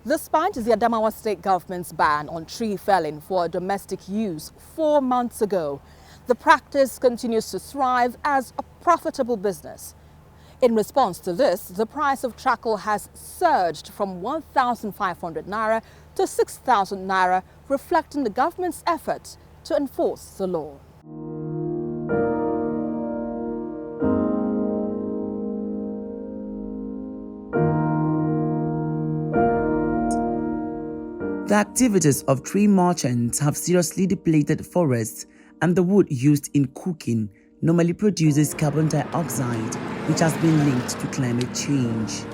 Despite the Adamawa state government's ban on tree felling for domestic use 4 months ago, the practice continues to thrive as a profitable business. In response to this, the price of charcoal has surged from 1,500 naira to 6,000 naira, reflecting the government's effort to enforce the law. The activities of tree merchants have seriously depleted forests, and the wood used in cooking normally produces carbon dioxide, which has been linked to climate change.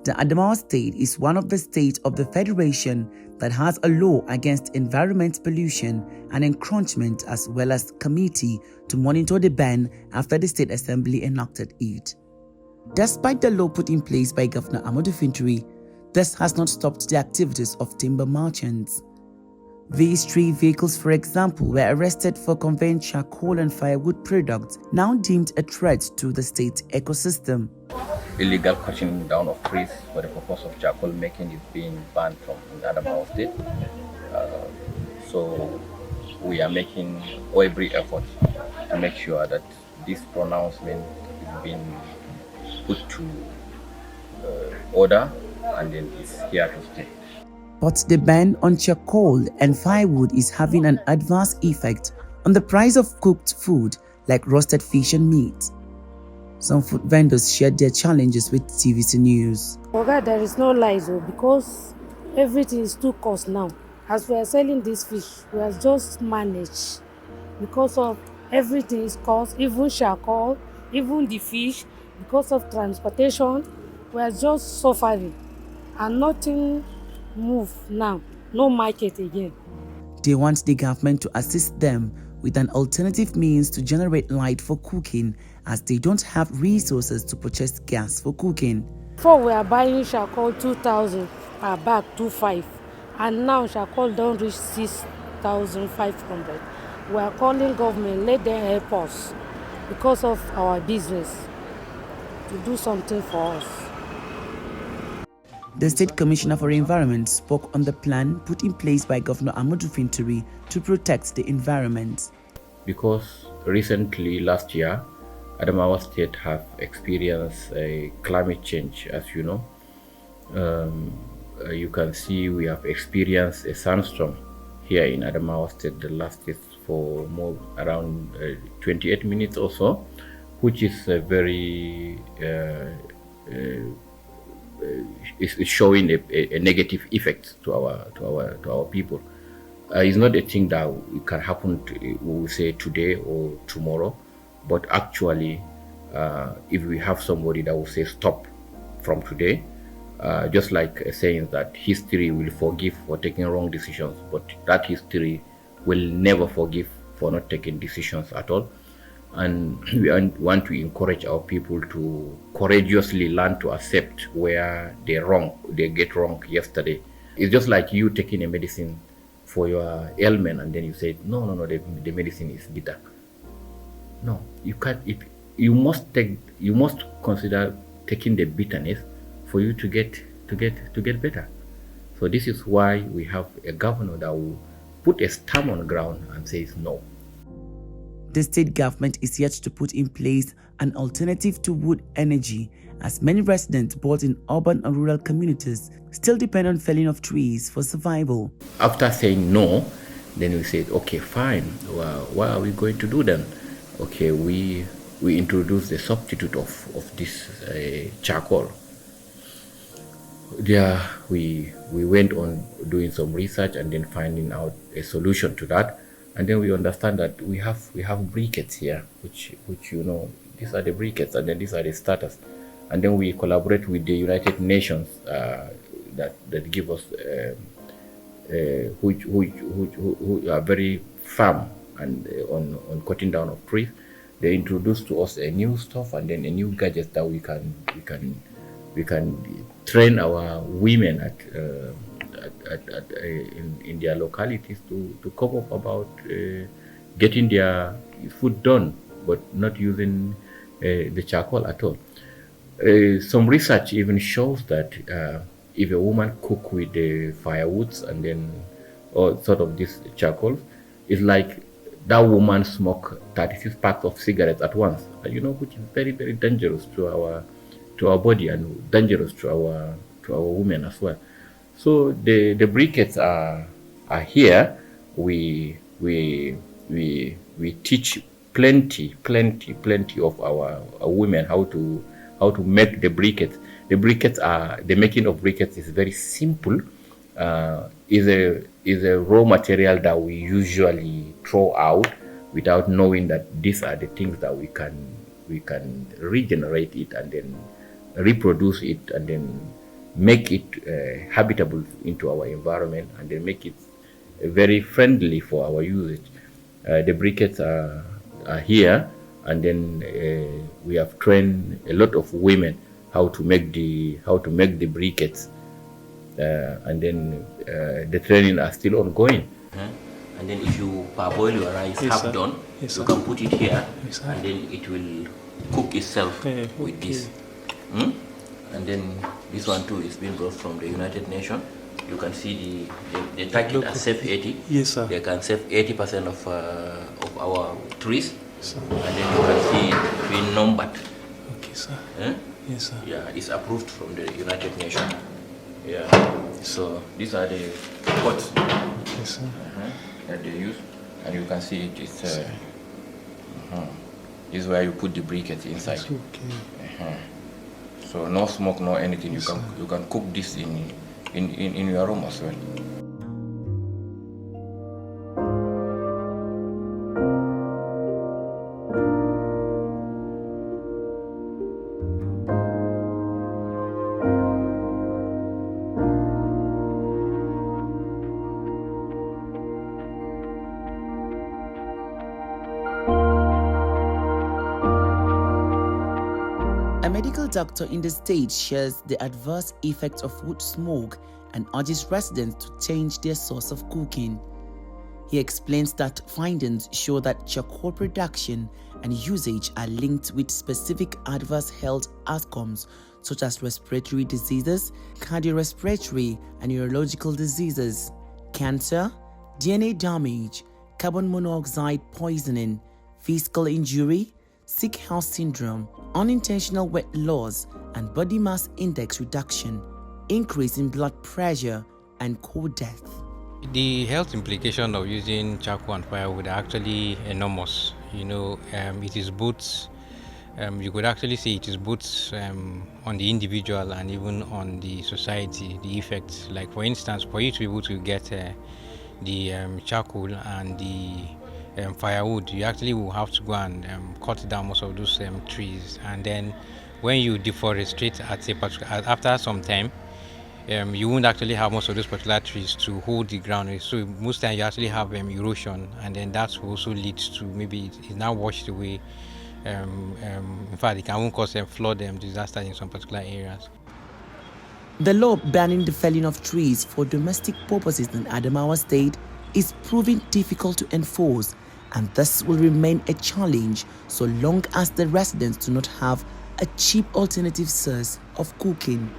The Adamawa state is one of the states of the Federation that has a law against environment pollution and encroachment, as well as committee to monitor the ban after the State Assembly enacted it. Despite the law put in place by Governor Amadou Fintiri, this has not stopped the activities of timber merchants. These three vehicles, for example, were arrested for conveying charcoal and firewood products now deemed a threat to the state ecosystem. Illegal cutting down of trees for the purpose of charcoal making is being banned from the Adamawa state. So we are making every effort to make sure that this pronouncement is being put to order, and then it's here to stay. But the ban on charcoal and firewood is having an adverse effect on the price of cooked food like roasted fish and meat. Some food vendors shared their challenges with TVC News. Okay, there is no lies because everything is too cost now. As we are selling this fish, we are just managed because of everything is cost, even charcoal, even the fish, because of transportation, we are just suffering and nothing move now, no market again. They want the government to assist them with an alternative means to generate light for cooking, as they don't have resources to purchase gas for cooking. Before we are buying charcoal 2,000 per bag, 2,500, and now charcoal don't reach 6,500. We are calling government, let them help us because of our business to do something for us. The State Commissioner for Environment spoke on the plan put in place by Governor Amadou Fintiri to protect the environment. Because recently, last year, Adamawa State have experienced a climate change, as you know. You can see we have experienced a sandstorm here in Adamawa State the lasted for more around 28 minutes or so, which is a very is showing a negative effect to our people. It's not a thing that it can happen we will say today or tomorrow, but actually if we have somebody that will say stop from today, just like saying that history will forgive for taking wrong decisions, but that history will never forgive for not taking decisions at all. And we want to encourage our people to courageously learn to accept where they get wrong yesterday. It's just like you taking a medicine for your ailment and then you say, no, the medicine is bitter. No, you can't. You must consider taking the bitterness for you to get better. So this is why we have a governor that will put a stamp on the ground and says no. The state government is yet to put in place an alternative to wood energy, as many residents both in urban and rural communities still depend on felling of trees for survival. After saying no, then we said, okay, fine. Well, what are we going to do then? Okay, we introduced the substitute of this charcoal. There we went on doing some research and then finding out a solution to that. And then we understand that we have briquettes here, which you know, these are the briquettes, and then these are the starters. And then we collaborate with the United Nations that give us who are very firm and on cutting down of trees. They introduced to us a new stuff and then a new gadget that we can train our women in their localities to come up about getting their food done, but not using the charcoal at all. Some research even shows that if a woman cook with the firewoods and then, or sort of this charcoal, it's like that woman smoke 36 packs of cigarettes at once, which is very, very dangerous to our body and dangerous to our women as well. So the briquettes are here. We teach plenty of our women how to make the briquettes. The making of briquettes is very simple. Is a raw material that we usually throw out without knowing that these are the things that we can regenerate it and then reproduce it and then make it habitable into our environment and then make it very friendly for our usage. The briquettes are here, and then we have trained a lot of women how to make the briquettes, and then the training are still ongoing. And then if you parboil your rice half done, you can put it here, and then it will cook itself with this. And then this one too is being brought from the United Nations. You can see the target as Save 80. Yes, sir. They can save 80% of our trees. And then you can see it being numbered. Okay, sir. Yes, sir. Yeah, it's approved from the United Nations. Yeah. So these are the pots that they use, and you can see it. It's this is where you put the briquettes inside. Okay. So no smoke, no anything. You can cook this in your room as well. A medical doctor in the state shares the adverse effects of wood smoke and urges residents to change their source of cooking. He explains that findings show that charcoal production and usage are linked with specific adverse health outcomes such as respiratory diseases, cardiorespiratory and neurological diseases, cancer, DNA damage, carbon monoxide poisoning, physical injury, sick house syndrome, unintentional weight loss, and body mass index reduction, increase in blood pressure, and co-death. The health implication of using charcoal and firewood are actually enormous. It is both, you could actually say it is both on the individual and even on the society, the effects. Like for instance, for you to be able to get the charcoal and the firewood, you actually will have to go and cut down most of those trees, and then when you deforestate after some time, you won't actually have most of those particular trees to hold the ground. So most times you actually have erosion, and then that will also lead to maybe it's now washed away. In fact, it can even cause flood disaster in some particular areas. The law banning the felling of trees for domestic purposes in Adamawa State is proving difficult to enforce, and this will remain a challenge so long as the residents do not have a cheap alternative source of cooking.